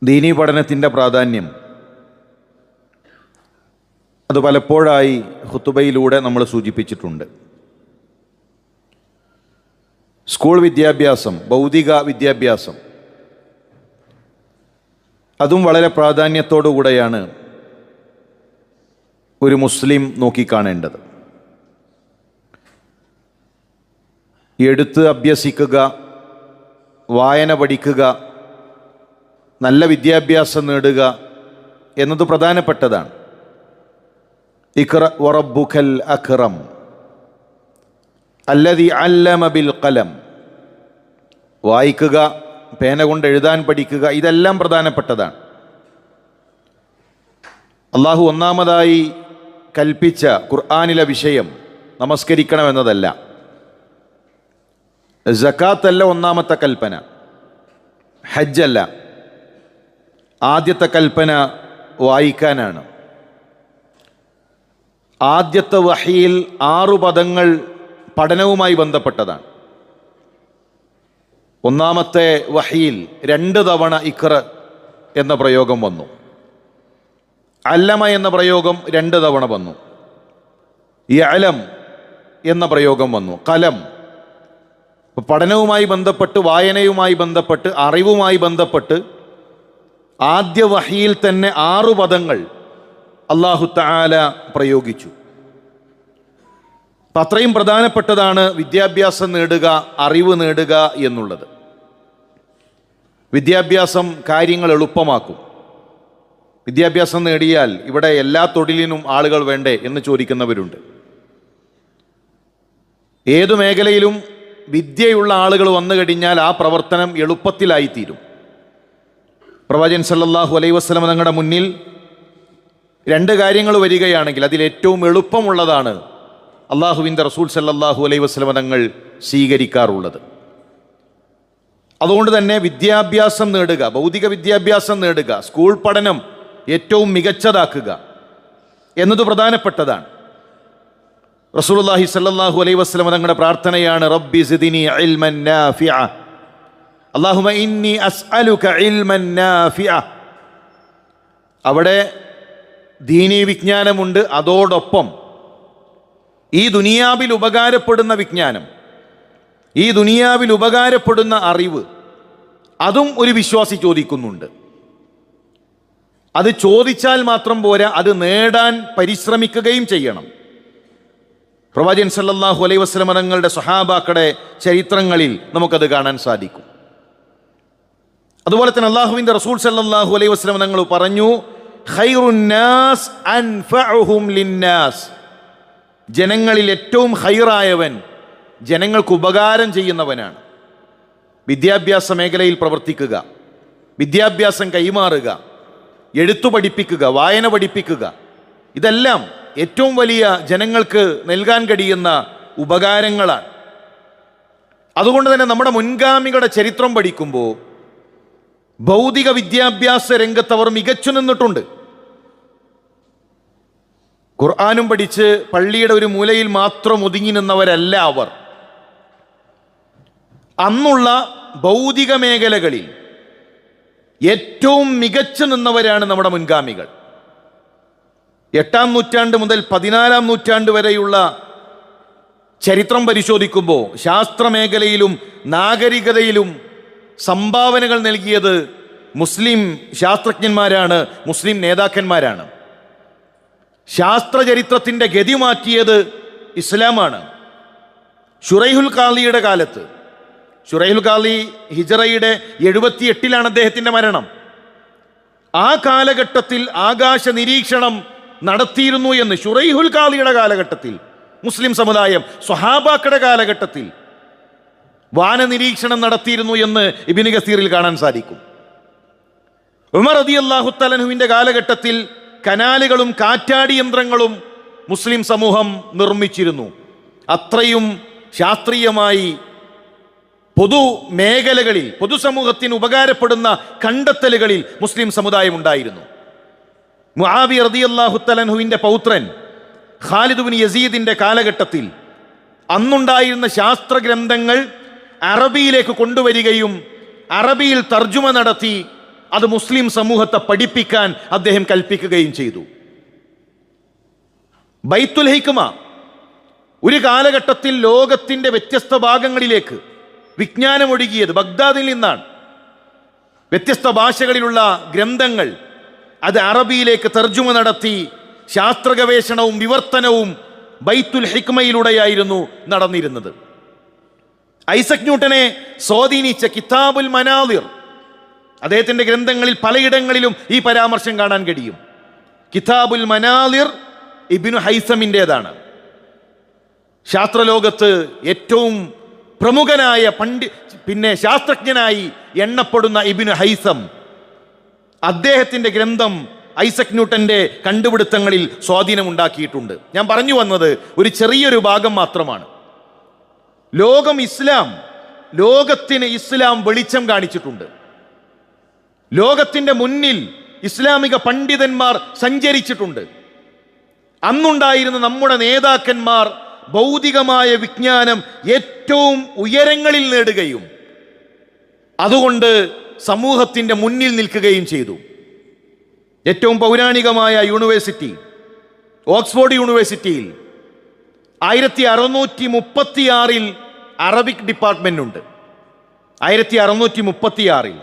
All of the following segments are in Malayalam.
ദീനീ പഠനത്തിൻ്റെ പ്രാധാന്യം അത് പലപ്പോഴായി ഖുതുബയിലൂടെ നമ്മൾ സൂചിപ്പിച്ചിട്ടുണ്ട്. സ്കൂൾ വിദ്യാഭ്യാസം, ഭൗതിക വിദ്യാഭ്യാസം, അതും വളരെ പ്രാധാന്യത്തോടുകൂടെയാണ് ഒരു മുസ്ലിം നോക്കിക്കാണേണ്ടത്. എഴുത്ത് അഭ്യസിക്കുക, വായന പഠിക്കുക, നല്ല വിദ്യാഭ്യാസം നേടുക എന്നത് പ്രധാനപ്പെട്ടതാണ്. ഇഖ്റ വറബ്ബുക്കൽ അക്റം അല്ലദി അല്ലമ ബിൽ ഖലം. വായിക്കുക, പേന കൊണ്ട് എഴുതാൻ പഠിക്കുക, ഇതെല്ലാം പ്രധാനപ്പെട്ടതാണ്. അള്ളാഹു ഒന്നാമതായി കൽപ്പിച്ച ഖുർആനിലെ വിഷയം നമസ്കരിക്കണമെന്നതല്ല. സകാത്തല്ല ഒന്നാമത്തെ കൽപ്പന, ഹജ്ജല്ല. ആദ്യത്തെ കൽപ്പന വായിക്കാനാണ്. ആദ്യത്തെ വഹിയിൽ 6 പദങ്ങൾ പഠനവുമായി ബന്ധപ്പെട്ടതാണ്. ഒന്നാമത്തെ വഹിയിൽ 2 തവണ ഇഖ്റ എന്ന പ്രയോഗം വന്നു. അല്ലമ എന്ന പ്രയോഗം 2 തവണ വന്നു. യഅലം എന്ന പ്രയോഗം വന്നു. ഖലം. പഠനവുമായി ബന്ധപ്പെട്ട്, വായനയുമായി ബന്ധപ്പെട്ട്, അറിവുമായി ബന്ധപ്പെട്ട് ആദ്യ വഹിയിൽ തന്നെ 6 പദങ്ങൾ അല്ലാഹു തആല പ്രയോഗിച്ചു. അപ്പം അത്രയും പ്രധാനപ്പെട്ടതാണ് വിദ്യാഭ്യാസം നേടുക, അറിവ് നേടുക എന്നുള്ളത്. വിദ്യാഭ്യാസം കാര്യങ്ങൾ എളുപ്പമാക്കും. വിദ്യാഭ്യാസം നേടിയാൽ ഇവിടെ എല്ലാ തൊഴിലിനും ആളുകൾ വേണ്ടേ എന്ന് ചോദിക്കുന്നവരുണ്ട്. ഏതു മേഖലയിലും വിദ്യയുള്ള ആളുകൾ വന്നു കഴിഞ്ഞാൽ ആ പ്രവർത്തനം എളുപ്പത്തിലായിത്തീരും. പ്രവാചകൻ സല്ലല്ലാഹു അലൈഹി വസല്ലം തങ്ങളുടെ മുന്നിൽ 2 കാര്യങ്ങൾ വരികയാണെങ്കിൽ അതിലേറ്റവും എളുപ്പമുള്ളതാണ് അള്ളാഹുവിൻ്റെ റസൂൽ സല്ലല്ലാഹു അലൈഹി വസല്ലം തങ്ങൾ സ്വീകരിക്കാറുള്ളത്. അതുകൊണ്ട് തന്നെ വിദ്യാഭ്യാസം നേടുക, ഭൗതിക വിദ്യാഭ്യാസം നേടുക, സ്കൂൾ പഠനം ഏറ്റവും മികച്ചതാക്കുക എന്നത് പ്രധാനപ്പെട്ടതാണ്. റസൂലുള്ളാഹി സല്ലല്ലാഹു അലൈഹി വസല്ലം തങ്ങളുടെ പ്രാർത്ഥനയാണ് റബ്ബി സിദ്നി ഇൽമൻ നാഫിഅ, അല്ലാഹുമ്മ ഇന്നി അസ്അലുക ഇൽമൻ നാഫിഅ. അവിടെ ദീനീ വിജ്ഞാനമുണ്ട്, അതോടൊപ്പം ഈ ദുനിയാവിൽ ഉപകാരപ്പെടുന്ന വിജ്ഞാനം, ഈ ദുനിയാവിൽ ഉപകാരപ്പെടുന്ന അറിവ്, അതും ഒരു വിശ്വാസി ചോദിക്കുന്നുണ്ട്. അത് ചോദിച്ചാൽ മാത്രം പോരാ, അത് നേടാൻ പരിശ്രമിക്കുകയും ചെയ്യണം. പ്രവാചകൻ സല്ലല്ലാഹു അലൈഹി വസല്ലം തങ്ങളുടെ സ്വഹാബാക്കളുടെ ചരിത്രങ്ങളിൽ നമുക്കത് കാണാൻ സാധിക്കും. അതുപോലെ തന്നെ അള്ളാഹുവിൻ്റെ റസൂൽ സല്ലല്ലാഹു അലൈഹി വസല്ലം തങ്ങൾ പറഞ്ഞു, ഖൈറുന്നാസ് അൻഫഉഹും ലിന്നാസ്. ജനങ്ങളിൽ ഏറ്റവും ഖൈറായവൻ ജനങ്ങൾക്ക് ഉപകാരം ചെയ്യുന്നവനാണ്. വിദ്യാഭ്യാസ മേഖലയിൽ പ്രവർത്തിക്കുക, വിദ്യാഭ്യാസം കൈമാറുക, എഴുത്തു പഠിപ്പിക്കുക, വായന പഠിപ്പിക്കുക, ഇതെല്ലാം ഏറ്റവും വലിയ ജനങ്ങൾക്ക് നൽകാൻ കഴിയുന്ന ഉപകാരങ്ങളാണ്. അതുകൊണ്ട് തന്നെ നമ്മുടെ മുൻഗാമികളുടെ ചരിത്രം പഠിക്കുമ്പോൾ ഭൗതിക വിദ്യാഭ്യാസ രംഗത്ത് അവർ മികച്ചു നിന്നിട്ടുണ്ട്. ഖുർആനും പഠിച്ച് പള്ളിയുടെ ഒരു മൂലയിൽ മാത്രം ഒതുങ്ങി നിന്നവരല്ല അവർ. അന്നുള്ള ഭൗതിക മേഖലകളിൽ ഏറ്റവും മികച്ചു നിന്നവരാണ് നമ്മുടെ മുൻഗാമികൾ. 8-ാം നൂറ്റാണ്ട് മുതൽ 14-ാം നൂറ്റാണ്ട് വരെയുള്ള ചരിത്രം പരിശോധിക്കുമ്പോൾ ശാസ്ത്രമേഖലയിലും നാഗരികതയിലും സംഭാവനകൾ നൽകിയത് മുസ്ലിം ശാസ്ത്രജ്ഞന്മാരാണ്, മുസ്ലിം നേതാക്കന്മാരാണ്. ശാസ്ത്രചരിത്രത്തിൻ്റെ ഗതി മാറ്റിയത് ഇസ്ലാമാണ്. ശുറൈഹുൽ ഖാളിയുടെ കാലത്ത്, ശുറൈഹുൽ ഖാളി ഹിജറയുടെ 78-ലാണ് അദ്ദേഹത്തിൻ്റെ മരണം. ആ കാലഘട്ടത്തിൽ ആകാശ നിരീക്ഷണം നടത്തിയിരുന്നു എന്ന് ശുറൈഹുൽ ഖാളിയുടെ കാലഘട്ടത്തിൽ മുസ്ലിം സമുദായം, സ്വഹാബാക്കളുടെ കാലഘട്ടത്തിൽ വാനനിരീക്ഷണം നടത്തിയിരുന്നു എന്ന് ഇബ്നു കസീറിൽ കാണാൻ സാധിക്കും. ഉമർ റളിയല്ലാഹു തആല അൻഹുവിൻ്റെ കാലഘട്ടത്തിൽ കനാലുകളും കാറ്റാടി യന്ത്രങ്ങളും മുസ്ലിം സമൂഹം നിർമ്മിച്ചിരുന്നു. അത്രയും ശാസ്ത്രീയമായി പൊതു മേഖലകളിൽ, പൊതുസമൂഹത്തിന് ഉപകാരപ്പെടുന്ന കണ്ടെത്തലുകളിൽ മുസ്ലിം സമുദായം ഉണ്ടായിരുന്നു. മുആവിയ റളിയല്ലാഹു തആല അൻഹുവിൻ്റെ പൗത്രൻ ഖാലിദ് ഇബ്നു യസീദിൻ്റെ കാലഘട്ടത്തിൽ അന്നുണ്ടായിരുന്ന ശാസ്ത്രഗ്രന്ഥങ്ങൾ അറബിയിലേക്ക് കൊണ്ടുവരികയും അറബിയിൽ തർജുമ നടത്തി അത് മുസ്ലിം സമൂഹത്തെ പഠിപ്പിക്കാൻ അദ്ദേഹം കൽപ്പിക്കുകയും ചെയ്തു. ബൈത്തുൽ ഹിക്മ ഒരു കാലഘട്ടത്തിൽ ലോകത്തിൻ്റെ വ്യത്യസ്ത ഭാഗങ്ങളിലേക്ക് വിജ്ഞാനമൊഴുകിയത് ബഗ്ദാദിൽ നിന്നാണ്. വ്യത്യസ്ത ഭാഷകളിലുള്ള ഗ്രന്ഥങ്ങൾ അത് അറബിയിലേക്ക് തർജുമ നടത്തി ശാസ്ത്ര ഗവേഷണവും വിവർത്തനവും ബൈത്തുൽ ഹിക്മയിലൂടെയായിരുന്നു നടന്നിരുന്നത്. ഐസക് ന്യൂട്ടനെ സ്വാധീനിച്ച കിതാബുൽ മനാദിർ, അദ്ദേഹത്തിൻ്റെ ഗ്രന്ഥങ്ങളിൽ പലയിടങ്ങളിലും ഈ പരാമർശം കാണാൻ കഴിയും. കിതാബുൽ മനാദിർ ഇബ്നു ഹൈസമിൻ്റെതാണ്. ശാസ്ത്രലോകത്ത് ഏറ്റവും പ്രമുഖനായ ശാസ്ത്രജ്ഞനായി എണ്ണപ്പെടുന്ന ഇബ്നു ഹൈസം, അദ്ദേഹത്തിൻ്റെ ഗ്രന്ഥം ഐസക് ന്യൂട്ടൻ്റെ കണ്ടുപിടുത്തങ്ങളിൽ സ്വാധീനമുണ്ടാക്കിയിട്ടുണ്ട്. ഞാൻ പറഞ്ഞു വന്നത് ഒരു ചെറിയൊരു ഭാഗം മാത്രമാണ്. ലോകത്തിന് ഇസ്ലാം വെളിച്ചം കാണിച്ചിട്ടുണ്ട്. ലോകത്തിൻ്റെ മുന്നിൽ ഇസ്ലാമിക പണ്ഡിതന്മാർ സഞ്ചരിച്ചിട്ടുണ്ട്. അന്നുണ്ടായിരുന്ന നമ്മുടെ നേതാക്കന്മാർ ഭൗതികമായ വിജ്ഞാനം ഏറ്റവും ഉയരങ്ങളിൽ നേടുകയും അതുകൊണ്ട് സമൂഹത്തിൻ്റെ മുന്നിൽ നിൽക്കുകയും ചെയ്തു. ഏറ്റവും പൗരാണികമായ യൂണിവേഴ്സിറ്റി ഓക്സ്ഫോർഡ് യൂണിവേഴ്സിറ്റിയിൽ 1636 അറബിക് ഡിപ്പാർട്ട്മെന്റ് ഉണ്ട്. 1636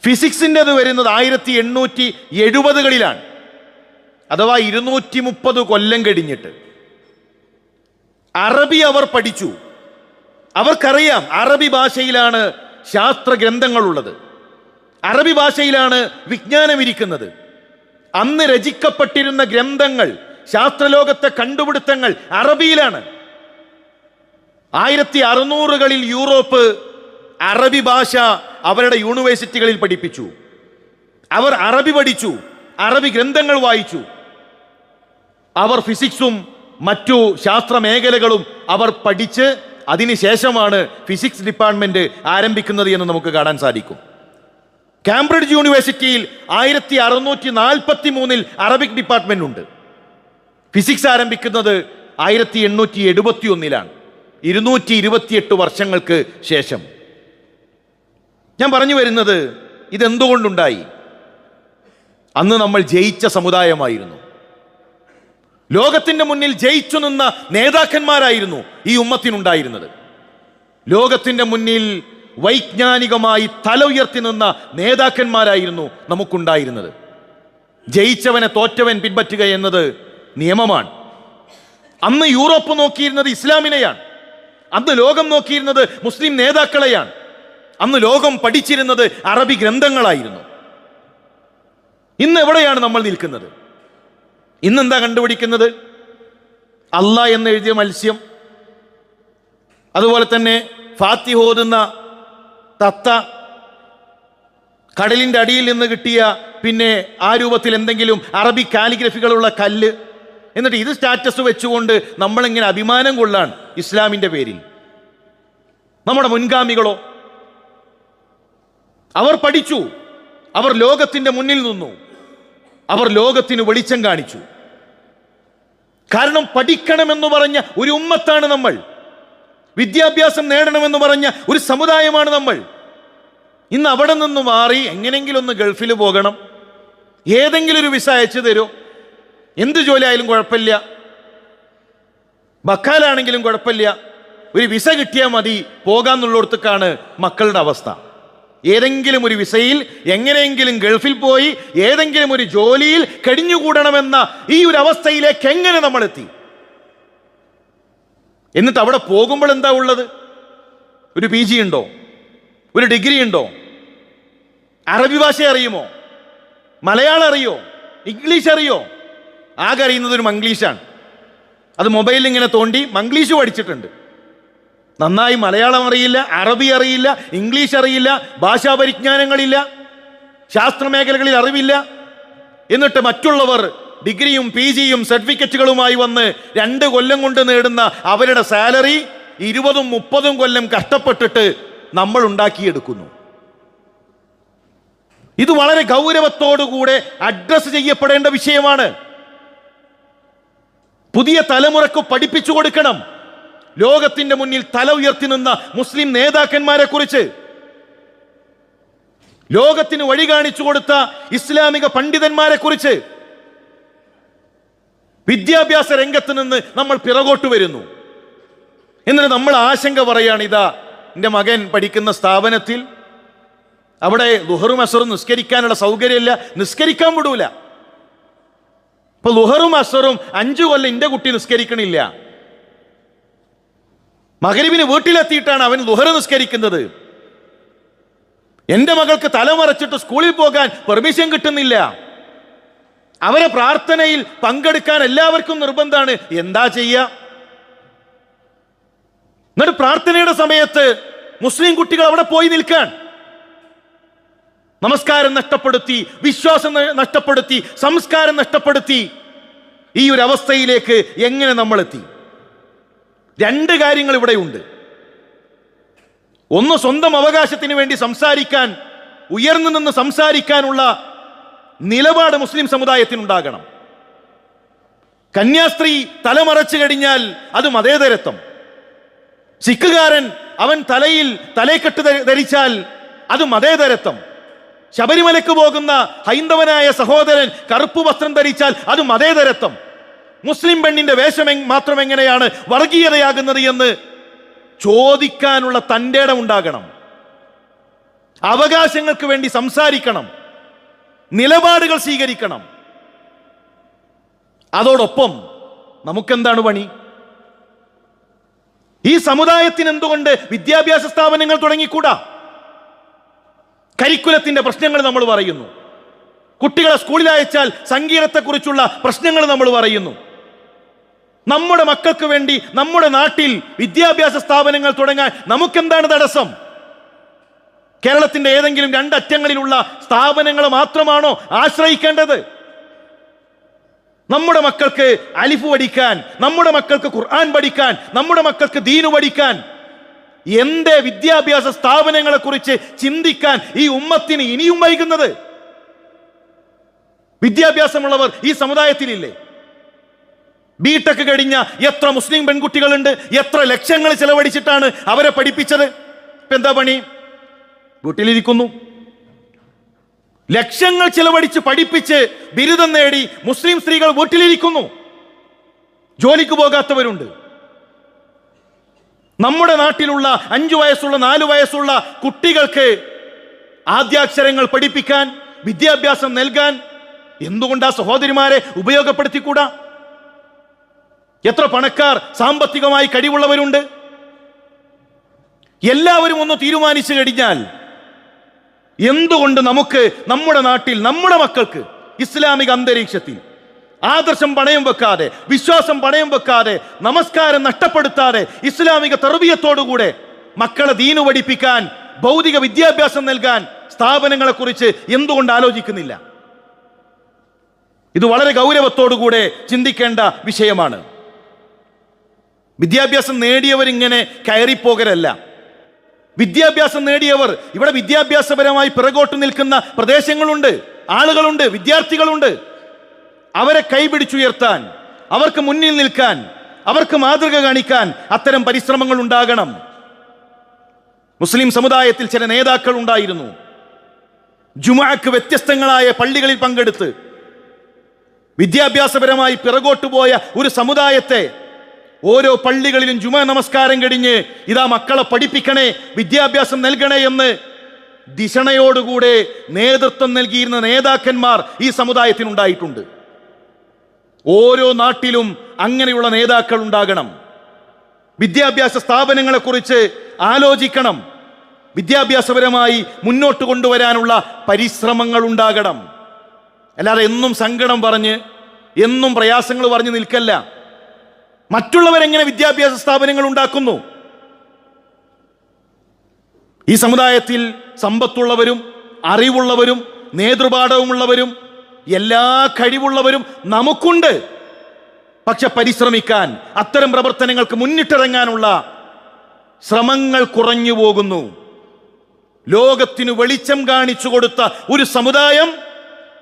ഫിസിക്സിൻ്റെത് വരുന്നത് 1870-കളിലാണ്. അഥവാ 230 കൊല്ലം കഴിഞ്ഞിട്ട്. അറബി അവർ പഠിച്ചു. അവർക്കറിയാം അറബി ഭാഷയിലാണ് ശാസ്ത്ര ഗ്രന്ഥങ്ങളുള്ളത്, അറബി ഭാഷയിലാണ് വിജ്ഞാനം ഇരിക്കുന്നത്. അന്ന് രചിക്കപ്പെട്ടിരുന്ന ഗ്രന്ഥങ്ങൾ, ശാസ്ത്രലോകത്തെ കണ്ടുപിടുത്തങ്ങൾ അറബിയിലാണ്. 1600-കളിൽ യൂറോപ്പ് അറബി ഭാഷ അവരുടെ യൂണിവേഴ്സിറ്റികളിൽ പഠിപ്പിച്ചു. അവർ അറബി പഠിച്ചു, അറബി ഗ്രന്ഥങ്ങൾ വായിച്ചു. അവർ ഫിസിക്സും മറ്റു ശാസ്ത്ര മേഖലകളും അവർ പഠിച്ച് അതിനുശേഷമാണ് ഫിസിക്സ് ഡിപ്പാർട്ട്മെന്റ് ആരംഭിക്കുന്നത് എന്ന് നമുക്ക് കാണാൻ സാധിക്കും. കാംബ്രിഡ്ജ് യൂണിവേഴ്സിറ്റിയിൽ 1643 അറബിക് ഡിപ്പാർട്ട്മെന്റ് ഉണ്ട്. ഫിസിക്സ് ആരംഭിക്കുന്നത് 1871-ലാണ്, 228 വർഷങ്ങൾക്ക് ശേഷം. ഞാൻ പറഞ്ഞു വരുന്നത് ഇതെന്തുകൊണ്ടുണ്ടായി? അന്ന് നമ്മൾ ജയിച്ച സമുദായമായിരുന്നു. ലോകത്തിൻ്റെ മുന്നിൽ ജയിച്ചു നിന്ന നേതാക്കന്മാരായിരുന്നു ഈ ഉമ്മത്തിനുണ്ടായിരുന്നത്. ലോകത്തിൻ്റെ മുന്നിൽ വൈജ്ഞാനികമായി തല ഉയർത്തി നിന്ന നേതാക്കന്മാരായിരുന്നു നമുക്കുണ്ടായിരുന്നത്. ജയിച്ചവനെ തോറ്റവൻ പിൻപറ്റുക എന്നത് നിയമമാണ്. അന്ന് യൂറോപ്പ് നോക്കിയിരുന്നത് ഇസ്ലാമിനെയാണ്. അന്ന് ലോകം നോക്കിയിരുന്നത് മുസ്ലിം നേതാക്കളെയാണ്. അന്ന് ലോകം പഠിച്ചിരുന്നത് അറബി ഗ്രന്ഥങ്ങളായിരുന്നു. ഇന്ന് എവിടെയാണ് നമ്മൾ നിൽക്കുന്നത്? ഇന്നെന്താ കണ്ടുപിടിക്കുന്നത്? അല്ലാ എന്ന് എഴുതിയ മത്സ്യം, അതുപോലെ തന്നെ ഫാത്തിഹ ഓതുന്ന തത്ത, കടലിൻ്റെ അടിയിൽ നിന്ന് കിട്ടിയ ആ രൂപത്തിൽ എന്തെങ്കിലും അറബി കാലിഗ്രഫികളുള്ള കല്ല്. എന്നിട്ട് ഇത് സ്റ്റാറ്റസ് വെച്ചുകൊണ്ട് നമ്മളിങ്ങനെ അഭിമാനം കൊള്ളാണ് ഇസ്ലാമിൻ്റെ പേരിൽ. നമ്മുടെ മുൻഗാമികളോ? അവർ പഠിച്ചു, അവർ ലോകത്തിൻ്റെ മുന്നിൽ നിന്നു, അവർ ലോകത്തിന് വെളിച്ചം കാണിച്ചു. കാരണം പഠിക്കണമെന്ന് പറഞ്ഞ ഒരു ഉമ്മത്താണ് നമ്മൾ, വിദ്യാഭ്യാസം നേടണമെന്ന് പറഞ്ഞ ഒരു സമുദായമാണ് നമ്മൾ. ഇന്ന് അവിടെ നിന്ന് മാറി എങ്ങനെയെങ്കിലും ഒന്ന് ഗൾഫിൽ പോകണം, ഏതെങ്കിലും ഒരു വിസ അയച്ചു തരോ, എന്ത് ജോലി ആയാലും കുഴപ്പമില്ല, ബക്കാലാണെങ്കിലും കുഴപ്പമില്ല, ഒരു വിസ കിട്ടിയാൽ മതി പോകാന്നുള്ളിടത്തേക്കാണ് മക്കളുടെ അവസ്ഥ. ഏതെങ്കിലും ഒരു വിസയിൽ എങ്ങനെയെങ്കിലും ഗൾഫിൽ പോയി ഏതെങ്കിലും ഒരു ജോലിയിൽ കഴിഞ്ഞുകൂടണമെന്ന ഈ ഒരു അവസ്ഥയിലേക്ക് എങ്ങനെ നമ്മൾ എത്തി? എന്നിട്ട് അവിടെ പോകുമ്പോൾ എന്താ ഉള്ളത്? ഒരു PG ഉണ്ടോ? ഒരു ഡിഗ്രി ഉണ്ടോ? അറബി ഭാഷ അറിയുമോ? മലയാളം അറിയോ? ഇംഗ്ലീഷ് അറിയോ? ആകെ അറിയുന്നത് ഒരു മംഗ്ലീഷാണ്. അത് മൊബൈലിൽ ഇങ്ങനെ തോണ്ടി മംഗ്ലീഷ് പഠിച്ചിട്ടുണ്ട്. നന്നായി മലയാളം അറിയില്ല, അറബി അറിയില്ല, ഇംഗ്ലീഷ് അറിയില്ല, ഭാഷാ പരിജ്ഞാനങ്ങളില്ല, ശാസ്ത്രമേഖലകളിൽ അറിവില്ല. എന്നിട്ട് മറ്റുള്ളവർ ഡിഗ്രിയും PGയും സർട്ടിഫിക്കറ്റുകളുമായി വന്ന് 2 കൊല്ലം കൊണ്ട് നേടുന്ന അവരുടെ സാലറി 20-30 കൊല്ലം കഷ്ടപ്പെട്ടിട്ട് നമ്മൾ ഉണ്ടാക്കിയെടുക്കുന്നു. ഇത് വളരെ ഗൗരവത്തോടുകൂടെ അഡ്രസ് ചെയ്യപ്പെടേണ്ട വിഷയമാണ്. പുതിയ തലമുറക്ക് പഠിപ്പിച്ചു കൊടുക്കണം ലോകത്തിന്റെ മുന്നിൽ തല ഉയർത്തി നിന്ന മുസ്ലിം നേതാക്കന്മാരെ കുറിച്ച്. ലോകത്തിന് വഴി കാണിച്ചു കൊടുത്ത ഇസ്ലാമിക പണ്ഡിതന്മാരെ കുറിച്ച് വിദ്യാഭ്യാസ രംഗത്ത് നിന്ന് നമ്മൾ പിറകോട്ട് വരുന്നു. എന്നിട്ട് നമ്മൾ ആശങ്ക പറയാണ്, ഇതാ എൻ്റെ മകൻ പഠിക്കുന്ന സ്ഥാപനത്തിൽ അവിടെ ളുഹറും അസറും നിസ്കരിക്കാനുള്ള സൗകര്യമില്ല, നിസ്കരിക്കാൻ വിടൂല. ഇപ്പൊ ളുഹറും അസറും 5 കൊല്ലം എൻ്റെ കുട്ടി നിസ്കരിക്കണില്ല. മഗ്‌രിബിന് വീട്ടിലെത്തിയിട്ടാണ് അവൻ ളുഹർ നിസ്കരിക്കുന്നത്. എൻ്റെ മകൾക്ക് തലമറച്ചിട്ട് സ്കൂളിൽ പോകാൻ പെർമിഷൻ കിട്ടുന്നില്ല. അവരെ പ്രാർത്ഥനയിൽ പങ്കെടുക്കാൻ എല്ലാവർക്കും നിർബന്ധമാണ്. എന്താ ചെയ്യുക? എന്നിട്ട് പ്രാർത്ഥനയുടെ സമയത്ത് മുസ്ലിം കുട്ടികൾ അവിടെ പോയി നിൽക്കാൻ, നമസ്കാരം നഷ്ടപ്പെടുത്തി, വിശ്വാസം നഷ്ടപ്പെടുത്തി, സംസ്കാരം നഷ്ടപ്പെടുത്തി. ഈ ഒരു അവസ്ഥയിലേക്ക് എങ്ങനെ നമ്മൾ എത്തി? 2 കാര്യങ്ങൾ ഇവിടെയുണ്ട്. ഒന്ന്, സ്വന്തം അവകാശത്തിന് വേണ്ടി സംസാരിക്കാൻ, ഉയർന്നു നിന്ന് സംസാരിക്കാനുള്ള നിലപാട് മുസ്ലിം സമുദായത്തിനുണ്ടാകണം. കന്യാസ്ത്രീ തലമറച്ചു കഴിഞ്ഞാൽ അത് മതേതരത്വം. സിഖുകാരൻ അവൻ തലയെക്കെട്ട് ധരിച്ചാൽ അത് മതേതരത്വം. ശബരിമലയ്ക്ക് പോകുന്ന ഹൈന്ദവനായ സഹോദരൻ കറുപ്പ് വസ്ത്രം ധരിച്ചാൽ അത് മതേതരത്വം. മുസ്ലിം പെണ്ണിന്റെ വേഷം മാത്രം എങ്ങനെയാണ് വർഗീയതയാകുന്നത് എന്ന് ചോദിക്കാനുള്ള തൻ്റെ ഇടം ഉണ്ടാകണം. അവകാശങ്ങൾക്ക് വേണ്ടി സംസാരിക്കണം, നിലപാടുകൾ സ്വീകരിക്കണം. അതോടൊപ്പം നമുക്കെന്താണ് പണി? ഈ സമുദായത്തിന് എന്തുകൊണ്ട് വിദ്യാഭ്യാസ സ്ഥാപനങ്ങൾ തുടങ്ങിക്കൂടാ? കരിക്കുലത്തിന്റെ പ്രശ്നങ്ങൾ നമ്മൾ പറയുന്നു. കുട്ടികളെ സ്കൂളിൽ അയച്ചാൽ സംഗീതത്തെക്കുറിച്ചുള്ള പ്രശ്നങ്ങൾ നമ്മൾ പറയുന്നു. നമ്മുടെ മക്കൾക്ക് വേണ്ടി നമ്മുടെ നാട്ടിൽ വിദ്യാഭ്യാസ സ്ഥാപനങ്ങൾ തുടങ്ങാൻ നമുക്കെന്താണ് തടസ്സം? കേരളത്തിന്റെ ഏതെങ്കിലും 2 അറ്റങ്ങളിലുള്ള സ്ഥാപനങ്ങൾ മാത്രമാണോ ആശ്രയിക്കേണ്ടത്? നമ്മുടെ മക്കൾക്ക് അലിഫ് പഠിക്കാൻ, നമ്മുടെ മക്കൾക്ക് ഖുർആൻ പഠിക്കാൻ, നമ്മുടെ മക്കൾക്ക് ദീനു പഠിക്കാൻ, എന്റെ വിദ്യാഭ്യാസ സ്ഥാപനങ്ങളെ കുറിച്ച് ചിന്തിക്കാൻ ഈ ഉമ്മത്തിന് ഇനിയും വൈകുന്നത്? വിദ്യാഭ്യാസമുള്ളവർ ഈ സമുദായത്തിലില്ലേ? ബിടെക് കഴിഞ്ഞ എത്ര മുസ്ലിം പെൺകുട്ടികളുണ്ട്? എത്ര ലക്ഷങ്ങൾ ചെലവഴിച്ചിട്ടാണ് അവരെ പഠിപ്പിച്ചത്? ഇപ്പൊ എന്താ പണി? വീട്ടിലിരിക്കുന്നു. ലക്ഷങ്ങൾ ചെലവഴിച്ച് പഠിപ്പിച്ച് ബിരുദം നേടി മുസ്ലിം സ്ത്രീകൾ വീട്ടിലിരിക്കുന്നു. ജോലിക്ക് പോകാത്തവരുണ്ട്. നമ്മുടെ നാട്ടിലുള്ള 5 വയസ്സുള്ള 4 വയസ്സുള്ള കുട്ടികൾക്ക് ആദ്യാക്ഷരങ്ങൾ പഠിപ്പിക്കാൻ, വിദ്യാഭ്യാസം നൽകാൻ എന്തുകൊണ്ടാ സഹോദരിമാരെ ഉപയോഗപ്പെടുത്തിക്കൂടാ? എത്ര പണക്കാർ, സാമ്പത്തികമായി കഴിവുള്ളവരുണ്ട്. എല്ലാവരും ഒന്ന് തീരുമാനിച്ചു കഴിഞ്ഞാൽ എന്തുകൊണ്ട് നമുക്ക് നമ്മുടെ നാട്ടിൽ നമ്മുടെ മക്കൾക്ക് ഇസ്ലാമിക അന്തരീക്ഷത്തിൽ ആദർശം പണയം വെക്കാതെ, വിശ്വാസം പണയം വെക്കാതെ, നമസ്കാരം നഷ്ടപ്പെടുത്താതെ ഇസ്ലാമിക തർബിയത്തോടുകൂടെ മക്കളെ ദീനു പഠിപ്പിക്കാൻ, ഭൗതിക വിദ്യാഭ്യാസം നൽകാൻ സ്ഥാപനങ്ങളെ കുറിച്ച് എന്തുകൊണ്ട് ആലോചിക്കുന്നില്ല? ഇത് വളരെ ഗൗരവത്തോടുകൂടെ ചിന്തിക്കേണ്ട വിഷയമാണ്. വിദ്യാഭ്യാസം നേടിയവരിങ്ങനെ കയറിപ്പോകരല്ല. വിദ്യാഭ്യാസം നേടിയവർ, ഇവിടെ വിദ്യാഭ്യാസപരമായി പിറകോട്ട് നിൽക്കുന്ന പ്രദേശങ്ങളുണ്ട്, ആളുകളുണ്ട്, വിദ്യാർത്ഥികളുണ്ട്. അവരെ കൈപിടിച്ചുയർത്താൻ, അവർക്ക് മുന്നിൽ നിൽക്കാൻ, അവർക്ക് മാതൃക കാണിക്കാൻ അത്തരം പരിശ്രമങ്ങൾ ഉണ്ടാകണം. മുസ്ലിം സമുദായത്തിൽ ചില നേതാക്കൾ ഉണ്ടായിരുന്നു. ജുമുഅക്ക് വ്യത്യസ്തങ്ങളായ പള്ളികളിൽ പങ്കെടുത്ത് വിദ്യാഭ്യാസപരമായി പിറകോട്ട് പോയ ഒരു സമുദായത്തെ ഓരോ പള്ളികളിലും ജുമുഅ നമസ്കാരം കഴിഞ്ഞ് ഇതാ മക്കളെ പഠിപ്പിക്കണേ, വിദ്യാഭ്യാസം നൽകണേ എന്ന് ദിശണയോടുകൂടെ നേതൃത്വം നൽകിയിരുന്ന നേതാക്കന്മാർ ഈ സമുദായത്തിനുണ്ടായിട്ടുണ്ട്. ഓരോ നാട്ടിലും അങ്ങനെയുള്ള നേതാക്കൾ ഉണ്ടാകണം. വിദ്യാഭ്യാസ സ്ഥാപനങ്ങളെ കുറിച്ച് ആലോചിക്കണം. വിദ്യാഭ്യാസപരമായി മുന്നോട്ട് കൊണ്ടുവരാനുള്ള പരിശ്രമങ്ങൾ ഉണ്ടാകണം. അല്ലാതെ എന്നും സങ്കടം പറഞ്ഞ്, എന്നും പ്രയാസങ്ങൾ പറഞ്ഞ് നിൽക്കല്ല. മറ്റുള്ളവരെങ്ങനെ വിദ്യാഭ്യാസ സ്ഥാപനങ്ങൾ ഉണ്ടാക്കുന്നു? ഈ സമുദായത്തിൽ സമ്പത്തുള്ളവരും അറിവുള്ളവരും നേതൃപാഠവുമുള്ളവരും എല്ലാ കഴിവുള്ളവരും നമുക്കുണ്ട്. പക്ഷെ പരിശ്രമിക്കാൻ, അത്തരം പ്രവർത്തനങ്ങൾക്ക് മുന്നിട്ടിറങ്ങാനുള്ള ശ്രമങ്ങൾ കുറഞ്ഞു പോകുന്നു. ലോകത്തിനു വെളിച്ചം കാണിച്ചു കൊടുത്ത ഒരു സമുദായം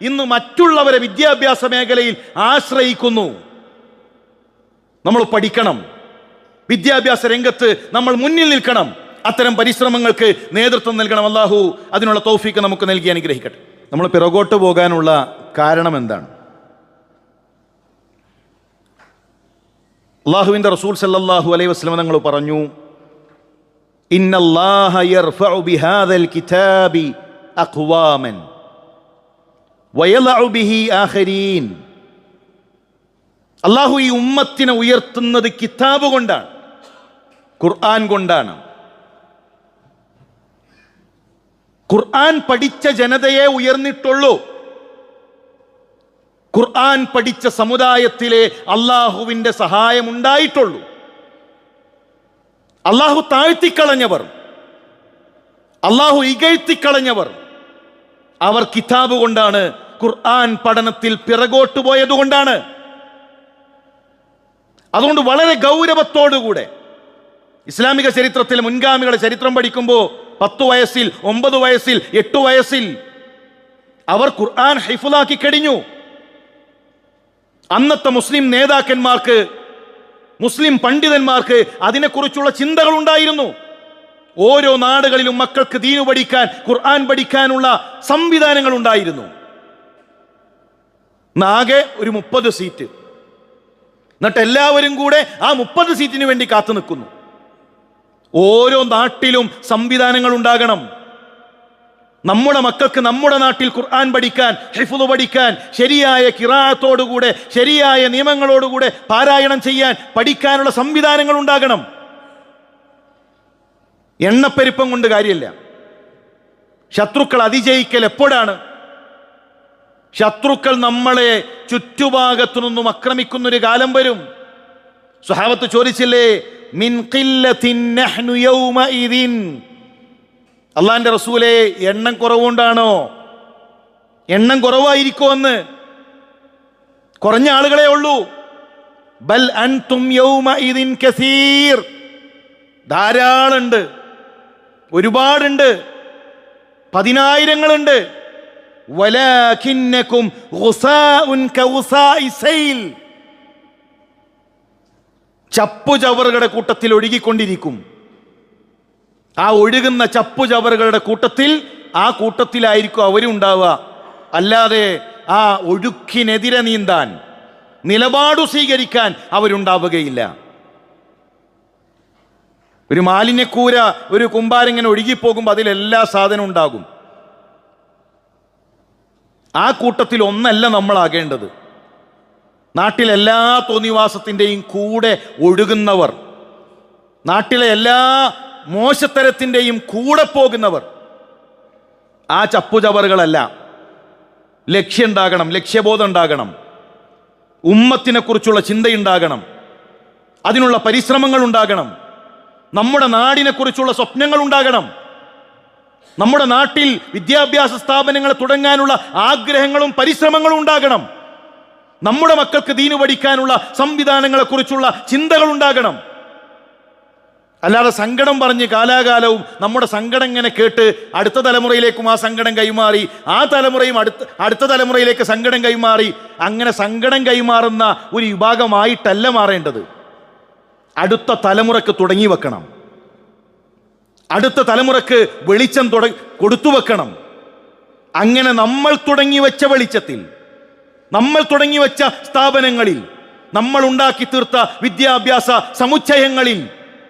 ഇന്ന് മറ്റുള്ളവരെ വിദ്യാഭ്യാസ മേഖലയിൽ ആശ്രയിക്കുന്നു. നമ്മൾ പഠിക്കണം, വിദ്യാഭ്യാസ രംഗത്ത് നമ്മൾ മുന്നിൽ നിൽക്കണം. അത്തരം പരിശ്രമങ്ങൾക്ക് നേതൃത്വം നൽകണം. അള്ളാഹു അതിനുള്ള തൗഫീക്ക് നമുക്ക് നൽകി അനുഗ്രഹിക്കട്ടെ. നമ്മൾ പിറകോട്ട് പോകാനുള്ള കാരണം എന്താണ്? അള്ളാഹുവിൻ്റെ റസൂൽ സല്ലല്ലാഹു അലൈഹി വസല്ലം തങ്ങൾ പറഞ്ഞു, ഇന്നല്ലാഹ യർഫഉ ബിഹാദൽ കിതാബി അഖ്വാമൻ വയളഉ ബിഹി ആഖരീൻ. അള്ളാഹു ഈ ഉമ്മത്തിനെ ഉയർത്തുന്നത് കിതാബ് കൊണ്ടാണ്, ഖുർആൻ കൊണ്ടാണ്. ഖുർആൻ പഠിച്ച ജനതയെ ഉയർന്നിട്ടുള്ളൂ. ഖുർആൻ പഠിച്ച സമുദായത്തിലെ അള്ളാഹുവിൻ്റെ സഹായം ഉണ്ടായിട്ടുള്ളൂ. അള്ളാഹു താഴ്ത്തിക്കളഞ്ഞവർ, അള്ളാഹു ഇകഴ്ത്തിക്കളഞ്ഞവർ, അവർ കിതാബ് കൊണ്ടാണ്, ഖുർആൻ പഠനത്തിൽ പിറകോട്ട് പോയതുകൊണ്ടാണ്. അതുകൊണ്ട് വളരെ ഗൗരവത്തോടുകൂടെ ഇസ്ലാമിക ചരിത്രത്തിൽ മുൻഗാമികളുടെ ചരിത്രം പഠിക്കുമ്പോൾ 10 വയസ്സിൽ 9 വയസ്സിൽ 8 വയസ്സിൽ അവർ ഖുർആൻ ഹിഫ്ളാക്കി കഴിഞ്ഞു. അന്നത്തെ മുസ്ലിം നേതാക്കന്മാർക്ക്, മുസ്ലിം പണ്ഡിതന്മാർക്ക് അതിനെക്കുറിച്ചുള്ള ചിന്തകൾ ഉണ്ടായിരുന്നു. ഓരോ നാടുകളിലും മക്കൾക്ക് ദീനു പഠിക്കാൻ, ഖുർആൻ പഠിക്കാനുള്ള സംവിധാനങ്ങൾ ഉണ്ടായിരുന്നു. ആകെ ഒരു 30 സീറ്റ്. എന്നിട്ട് എല്ലാവരും കൂടെ ആ 30 സീറ്റിന് വേണ്ടി കാത്തു നിൽക്കുന്നു. ഓരോ നാട്ടിലും സംവിധാനങ്ങൾ ഉണ്ടാകണം. നമ്മുടെ മക്കൾക്ക് നമ്മുടെ നാട്ടിൽ ഖുർആൻ പഠിക്കാൻ, ഹിഫ്ള് പഠിക്കാൻ, ശരിയായ ഖിറാഅത്തോടുകൂടെ ശരിയായ നിയമങ്ങളോടുകൂടെ പാരായണം ചെയ്യാൻ പഠിക്കാനുള്ള സംവിധാനങ്ങൾ ഉണ്ടാകണം. എണ്ണപ്പെരുപ്പം കൊണ്ട് കാര്യമില്ല. ശത്രുക്കൾ അതിജയിക്കൽ എപ്പോഴാണ്? ശത്രുക്കൾ നമ്മളെ ചുറ്റുഭാഗത്തു നിന്നും ആക്രമിക്കുന്നൊരു കാലം വരും. സ്വഹാബത്ത് ചോദിച്ചില്ലേ, മിൻ ഖില്ലത്തിൻ നഹ്നു യൗമഇദിൻ. അള്ളാന്റെ റസൂലേ, എണ്ണം കുറവുകൊണ്ടാണോ? എണ്ണം കുറവായിരിക്കോ എന്ന്? കുറഞ്ഞ ആളുകളെ ഉള്ളൂ. ബൽ അൻതും യൗമഇദിൻ കസീർ. ധാരാളമുണ്ട്, ഒരുപാടുണ്ട്, 10,000-ങ്ങളുണ്ട്. വലാകിന്നകും ഗുസാഉൻ കഗുസാഇ സൈൽ. ചപ്പുചവറുകളുടെ കൂട്ടത്തിൽ ഒഴുകിക്കൊണ്ടിരിക്കും. ആ ഒഴുകുന്ന ചപ്പുചവറുകളുടെ കൂട്ടത്തിൽ, ആ കൂട്ടത്തിലായിരിക്കും അവരും ഉണ്ടാവുക. അല്ലാതെ ആ ഒഴുക്കിനെതിരെ നീന്താൻ, നിലപാടു സ്വീകരിക്കാൻ അവരുണ്ടാവുകയില്ല. ഒരു മാലിന്യക്കൂര, ഒരു കുമ്പാരിങ്ങനെ ഒഴുകിപ്പോകുമ്പോൾ അതിലെല്ലാ സാധനവും ഉണ്ടാകും. ആ കൂട്ടത്തിൽ ഒന്നല്ല നമ്മളാകേണ്ടത്. നാട്ടിലെ എല്ലാ തോന്നിവാസത്തിൻ്റെയും കൂടെ ഒഴുകുന്നവർ, നാട്ടിലെ എല്ലാ മോശത്തരത്തിൻ്റെയും കൂടെ പോകുന്നവർ, ആ ചപ്പുചവറുകളല്ല. ലക്ഷ്യം ഉണ്ടാകണം, ലക്ഷ്യബോധം ഉണ്ടാകണം, ഉമ്മത്തിനെ കുറിച്ചുള്ള ചിന്തയുണ്ടാകണം, അതിനുള്ള പരിശ്രമങ്ങൾ ഉണ്ടാകണം, നമ്മുടെ നാടിനെ കുറിച്ചുള്ള സ്വപ്നങ്ങൾ ഉണ്ടാകണം, നമ്മുടെ നാട്ടിൽ വിദ്യാഭ്യാസ സ്ഥാപനങ്ങൾ തുടങ്ങാനുള്ള ആഗ്രഹങ്ങളും പരിശ്രമങ്ങളും ഉണ്ടാകണം, നമ്മുടെ മക്കൾക്ക് ദീനു പഠിക്കാനുള്ള സംവിധാനങ്ങളെ കുറിച്ചുള്ള ചിന്തകൾ ഉണ്ടാകണം. അല്ലാതെ സങ്കടം പറഞ്ഞ് കാലാകാലവും നമ്മുടെ സങ്കടം ഇങ്ങനെ കേട്ട് അടുത്ത തലമുറയിലേക്കും ആ സങ്കടം കൈമാറി, ആ തലമുറയും അടുത്ത തലമുറയിലേക്ക് സങ്കടം കൈമാറി, അങ്ങനെ സങ്കടം കൈമാറുന്ന ഒരു വിഭാഗമായിട്ടല്ല മാറേണ്ടത്. അടുത്ത തലമുറക്ക് തുടങ്ങി വെക്കണം, അടുത്ത തലമുറക്ക് വെളിച്ചം കൊടുത്തു വെക്കണം. അങ്ങനെ നമ്മൾ തുടങ്ങി വെച്ച വെളിച്ചത്തിൽ, നമ്മൾ തുടങ്ങി വെച്ച സ്ഥാപനങ്ങളിൽ, നമ്മൾ ഉണ്ടാക്കി തീർത്ത വിദ്യാഭ്യാസ സമുച്ചയങ്ങളിൽ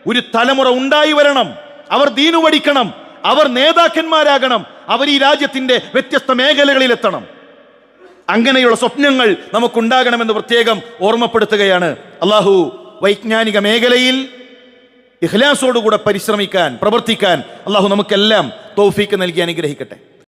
ഒരു തലമുറ ഉണ്ടായി വരണം. അവർ ദീനു പഠിക്കണം, അവർ നേതാക്കന്മാരാകണം, അവർ ഈ രാജ്യത്തിൻ്റെ വ്യത്യസ്ത മേഖലകളിൽ എത്തണം. അങ്ങനെയുള്ള സ്വപ്നങ്ങൾ നമുക്കുണ്ടാകണമെന്ന് പ്രത്യേകം ഓർമ്മപ്പെടുത്തുകയാണ്. അള്ളാഹു വൈജ്ഞാനിക മേഖലയിൽ ഇഖ്ലാസോടുകൂടെ പരിശ്രമിക്കാൻ, പ്രവർത്തിക്കാൻ അള്ളാഹു നമുക്കെല്ലാം തൗഫീക്ക് നൽകി അനുഗ്രഹിക്കട്ടെ.